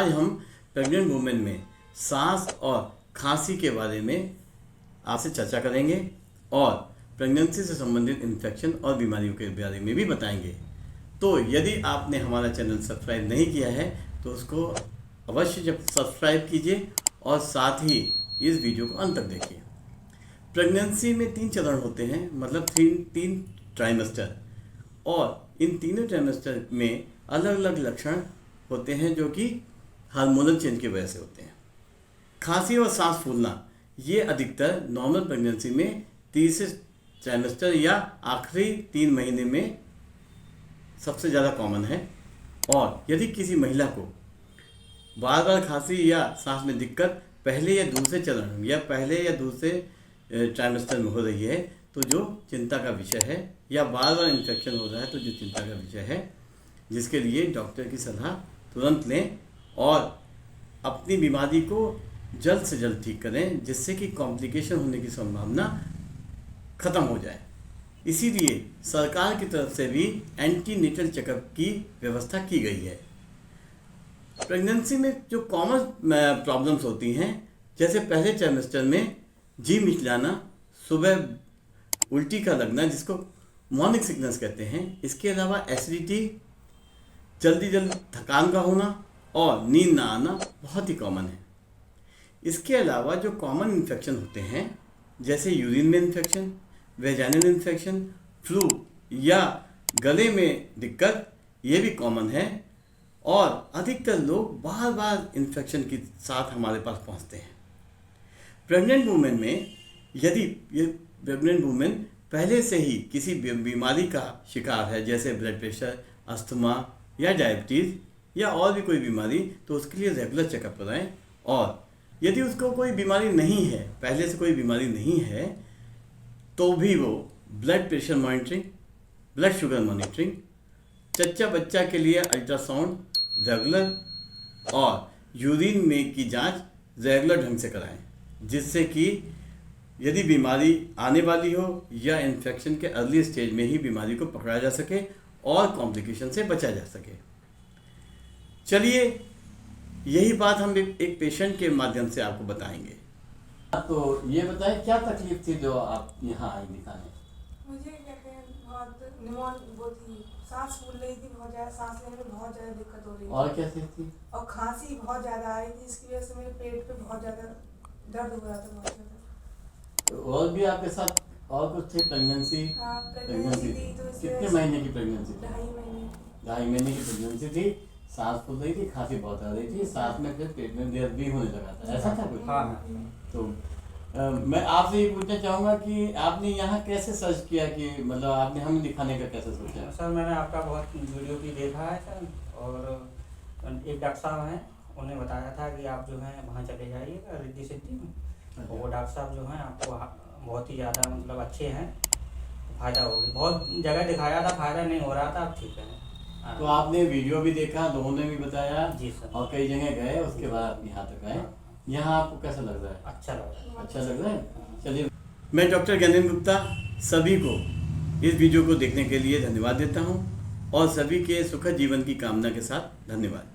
आज हम pregnant women में सांस और खांसी के बारे में आपसे चर्चा करेंगे और प्रेगनेंसी से संबंधित इन्फेक्शन और बीमारियों के बारे में भी बताएंगे। तो यदि आपने हमारा चैनल सब्सक्राइब नहीं किया है तो उसको अवश्य जब सब्सक्राइब कीजिए और साथ ही इस वीडियो को अंत तक देखिए। प्रेगनेंसी में 3 चरण होते हैं, मतलब तीन ट्राइमेस्टर, और इन तीनों ट्राइमेस्टर में अलग अलग लक्षण होते हैं जो कि हार्मोनल चेंज की वजह से होते हैं। खांसी और सांस फूलना ये अधिकतर नॉर्मल प्रेगनेंसी में तीसरे ट्राइमेस्टर या आखिरी 3 महीने में सबसे ज़्यादा कॉमन है। और यदि किसी महिला को बार बार खांसी या सांस में दिक्कत पहले या दूसरे चरण या पहले या दूसरे ट्राइमेस्टर में हो रही है तो जो चिंता का विषय है, या बार बार इन्फेक्शन हो रहा है तो जो चिंता का विषय है, जिसके लिए डॉक्टर की सलाह तुरंत लें और अपनी बीमारी को जल्द से जल्द ठीक करें, जिससे कि कॉम्प्लिकेशन होने की संभावना ख़त्म हो जाए। इसीलिए सरकार की तरफ से भी एंटीनेटल चेकअप की व्यवस्था की गई है। प्रेगनेंसी में जो कॉमन प्रॉब्लम्स होती हैं, जैसे पहले ट्राइमेस्टर में जी मिचलाना, सुबह उल्टी का लगना जिसको मॉर्निंग सिकनेस कहते हैं, इसके अलावा एसिडिटी, जल्दी थकान का होना और नींद ना आना बहुत ही कॉमन है। इसके अलावा जो कॉमन इन्फेक्शन होते हैं जैसे यूरिन में इन्फेक्शन, वेजाइनल इन्फेक्शन, फ्लू या गले में दिक्कत, ये भी कॉमन है और अधिकतर लोग बार बार इन्फेक्शन के साथ हमारे पास पहुंचते हैं। प्रेग्नेंट वुमेन में यदि ये प्रेग्नेंट वुमेन पहले से ही किसी बीमारी का शिकार है, जैसे ब्लड प्रेशर, अस्थमा या डायबिटीज़ या और भी कोई बीमारी, तो उसके लिए रेगुलर चेकअप कराएं। और यदि उसको कोई बीमारी नहीं है, पहले से कोई बीमारी नहीं है, तो भी वो blood pressure monitoring, blood sugar monitoring, चच्चा बच्चा के लिए अल्ट्रासाउंड रेगुलर और यूरिन में की जांच रेगुलर ढंग से कराएं, जिससे कि यदि बीमारी आने वाली हो या इन्फेक्शन के अर्ली स्टेज में ही बीमारी को पकड़ा जा सके और कॉम्प्लिकेशन से बचा जा सके। चलिए, यही बात हम एक पेशेंट के माध्यम से आपको बताएंगे। तो ये बताएं, क्या तकलीफ थी जो आप यहाँ आई दिखाने? मुझे कहते हैं बहुत वो थी, सांस फूल रही थी बहुत ज़्यादा, सांस लेने में बहुत ज़्यादा दिक्कत हो रही थी। और क्या थी? और खांसी बहुत ज़्यादा आ रही थी, इसकी वजह से मेरे पेट पे बहुत ज़्यादा दर्द हो रहा था, बहुत ज़्यादा। और भी आपके साथ और कुछ थे? प्रेगनेंसी थी तो कितने महीने की प्रेगनेंसी? 2.5 महीने की प्रेगनेंसी थी, सांस फूल रही थी, खांसी बहुत आ रही थी, साथ में फिर पेट में दर्द भी होने लगा था, ऐसा था कुछ? हाँ। तो मैं आपसे ये पूछना चाहूँगा कि आपने यहाँ कैसे सर्च किया, कि मतलब आपने हमें दिखाने का कैसे सोचा? सर, मैंने आपका बहुत वीडियो भी देखा है सर, और एक डॉक्टर साहब हैं, उन्हें बताया था कि आप जो है वहाँ चले जाइएगा रिद्धि सिद्धि में। और वो डॉक्टर साहब जो हैं आपको बहुत ही ज़्यादा मतलब अच्छे हैं, फ़ायदा हो गया। बहुत जगह दिखाया था, फ़ायदा नहीं हो रहा था, अब ठीक है। तो आपने वीडियो भी देखा, लोगों ने भी बताया? जी सर। और कई जगह गए, उसके बाद आप यहाँ तक आए। यहाँ आपको कैसा लग रहा है? अच्छा लग रहा है। अच्छा लग रहा है? चलिए, मैं डॉक्टर ज्ञानेंद्र गुप्ता सभी को इस वीडियो को देखने के लिए धन्यवाद देता हूँ और सभी के सुखद जीवन की कामना के साथ धन्यवाद।